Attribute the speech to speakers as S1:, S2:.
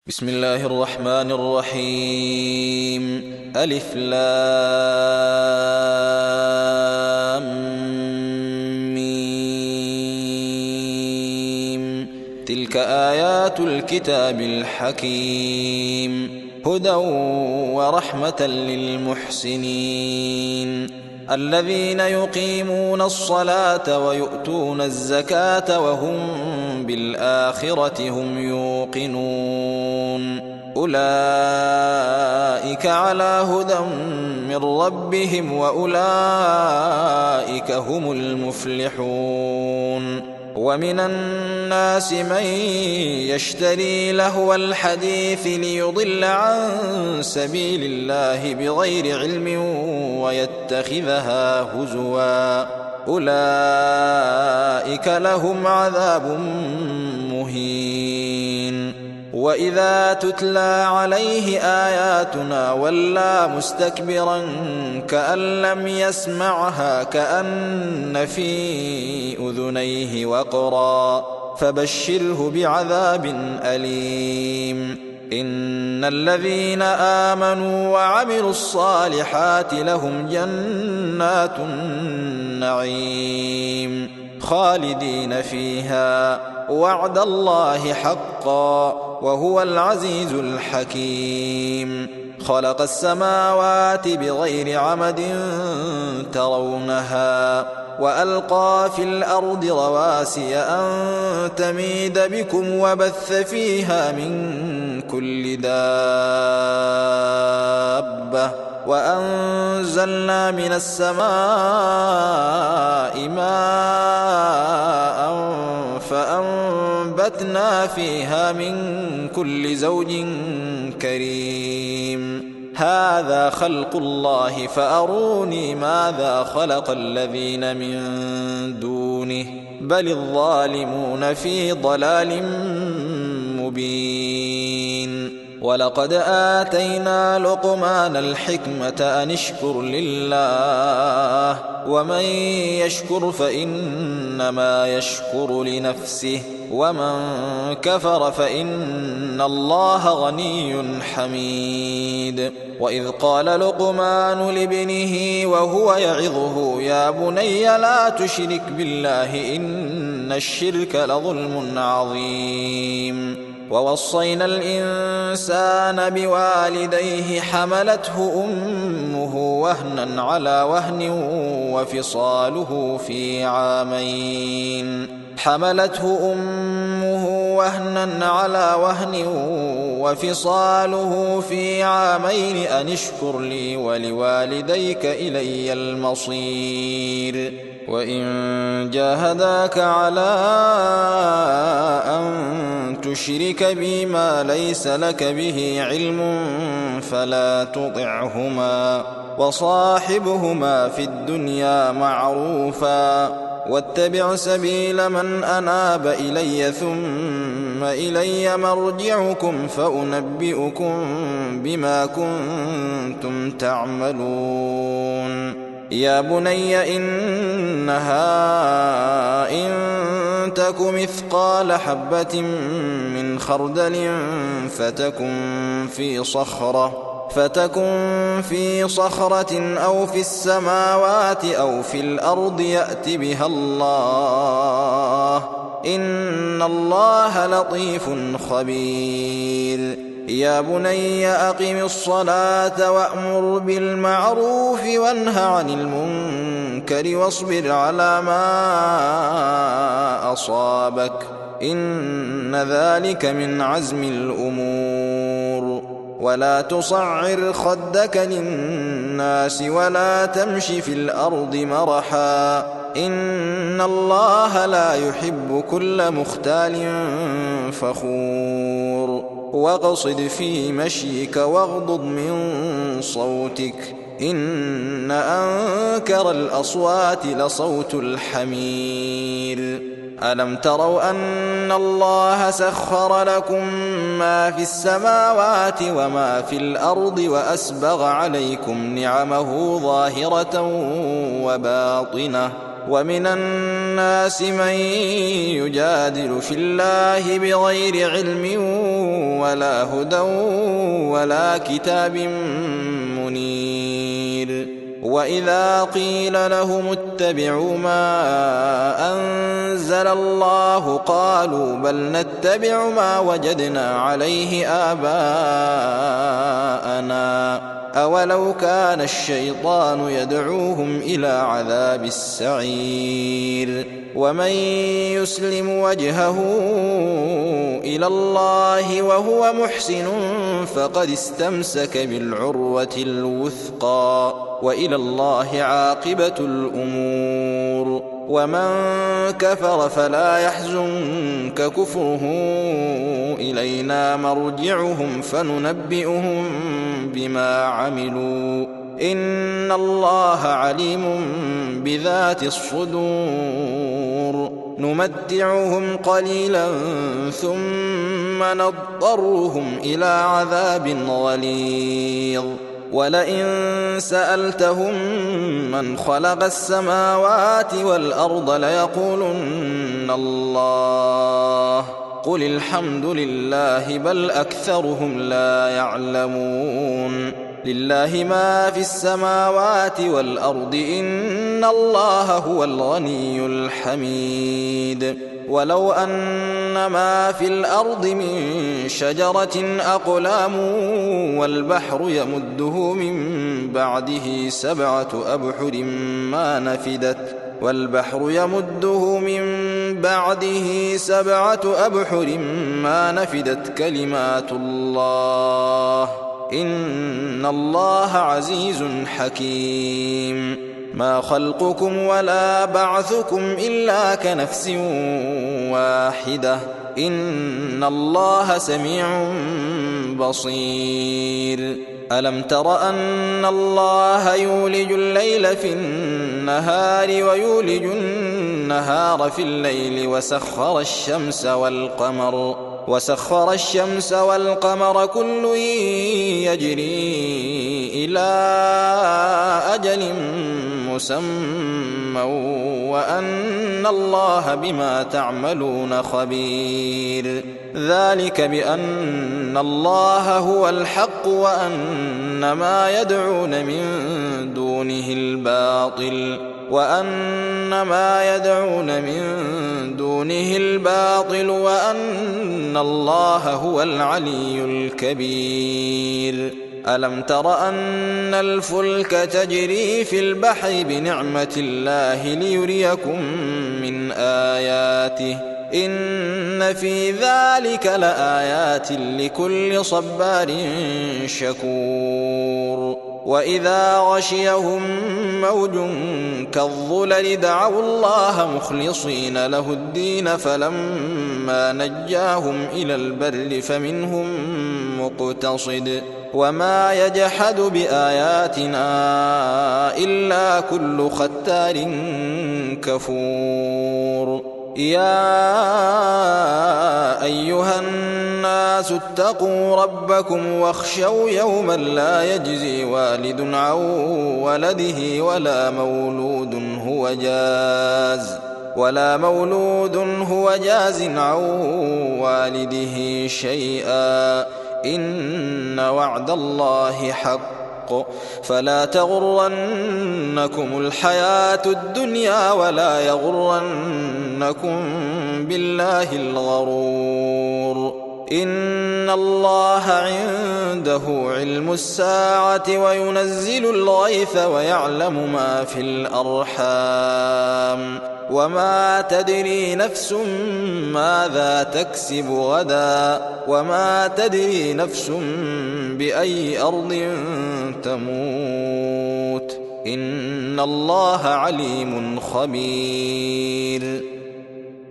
S1: بسم الله الرحمن الرحيم. ألف لام ميم. تلك آيات الكتاب الحكيم، هدى ورحمة للمحسنين الذين يقيمون الصلاة ويؤتون الزكاة وهم بالآخرة هم يوقنون. أولئك على هدى من ربهم وأولئك هم المفلحون. ومن الناس من يشتري لهو الحديث ليضل عن سبيل الله بغير علم ويتخذها هزوا، أولئك لهم عذاب مهين. وإذا تتلى عليه آياتنا ولى مستكبرا كأن لم يسمعها كأن في أذنيه وقرا، فبشره بعذاب أليم. إن الذين آمنوا وعملوا الصالحات لهم جنات النعيم خالدين فيها، وعد الله حقا وهو العزيز الحكيم. خلق السماوات بغير عمد ترونها وألقى في الأرض رواسي أن تميد بكم وبث فيها من كل دابة، وأنزلنا من السماء ماء فأنبتنا فيها من كل زوج كريم. هذا خلق الله فأروني ماذا خلق الذين من دونه بل الظالمون في ضلال مبين. ولقد آتينا لقمان الحكمة أن اشكر لله، ومن يشكر فإنما يشكر لنفسه، ومن كفر فإن الله غني حميد. وإذ قال لقمان لابنه وهو يعظه يا بني لا تشرك بالله إن الشرك لظلم عظيم. ووصينا الإنسان بوالديه حملته أمه وهنا على وهن وفصاله في عامين أن اشكر لي ولوالديك إلي المصير. وإن جاهداك على أن تشرك بي ما ليس لك به علم فلا تطعهما، وصاحبهما في الدنيا معروفا، واتبع سبيل من أناب إلي ثم إلي مرجعكم فأنبئكم بما كنتم تعملون. يا بني إنها إن تك مثقال حبة من خردل فتكن في صخرة أو في السماوات أو في الأرض يأت بها الله، إن الله لطيف خبير. يا بني أقم الصلاة وأمر بالمعروف وانه عن المنكر واصبر على ما أصابك، إن ذلك من عزم الأمور. ولا تصعر خدك للناس ولا تمش في الأرض مرحا، إن الله لا يحب كل مختال فخور. واقصد في مشيك واغضض من صوتك، إن أنكر الأصوات لصوت الحمير. ألم تروا أن الله سخر لكم ما في السماوات وما في الأرض وأسبغ عليكم نعمه ظاهرة وباطنة، ومن الناس من يجادل في الله بغير علم ولا هدى ولا كتاب منير. وإذا قيل لهم اتبعوا ما أنزل الله قالوا بل نتبع ما وجدنا عليه آباءنا أولو كان الشيطان يدعوهم إلى عذاب السعير. ومن يسلم وجهه إلى الله وهو محسن فقد استمسك بالعروة الوثقى وإلى الله عاقبة الأمور. ومن كفر فلا يحزنك كفره إلينا مرجعهم فننبئهم بما عملوا إن الله عليم بذات الصدور. نمتعهم قليلا ثم نضطرهم إلى عذاب غليظ. ولئن سألتهم من خلق السماوات والأرض ليقولن الله قل الحمد لله بل أكثرهم لا يعلمون. لله ما في السماوات والأرض إن الله هو الغني الحميد. ولو أن ما في الأرض من شجرة أقلام والبحر يمده من بعده سبعة أبحر ما نفدت كلمات الله إن الله عزيز حكيم. ما خلقكم ولا بعثكم إلا كنفس واحدة إن الله سميع بصير. ألم تر أن الله يولج الليل في النهار ويولج النهار في الليل وسخر الشمس والقمر كل يجري إلى أجل مسمى وأن الله بما تعملون خبير. ذلك بأن الله هو الحق وأن ما يدعون من دونه الباطل وأن الله هو العلي الكبير. ألم تر أن الفلك تجري في البحر بنعمة الله ليريكم من آياته إن في ذلك لآيات لكل صبار شكور. وإذا غشيهم موج كالظلل دعوا الله مخلصين له الدين فلما نجاهم إلى البر فمنهم مقتصد وما يجحد بآياتنا إلا كل ختار كفور. يا أيها الناس اتقوا ربكم واخشوا يوما لا يجزي والد عن ولده ولا مولود هو جاز عن والده شيئا إن وعد الله حق فلا تغرنكم الحياة الدنيا ولا يغرنكم بالله الغرور. إن الله عنده علم الساعة وينزل الغيث ويعلم ما في الأرحام وما تدري نفس ماذا تكسب غدا وما تدري نفس بأي أرض تموت إن الله عليم خبير.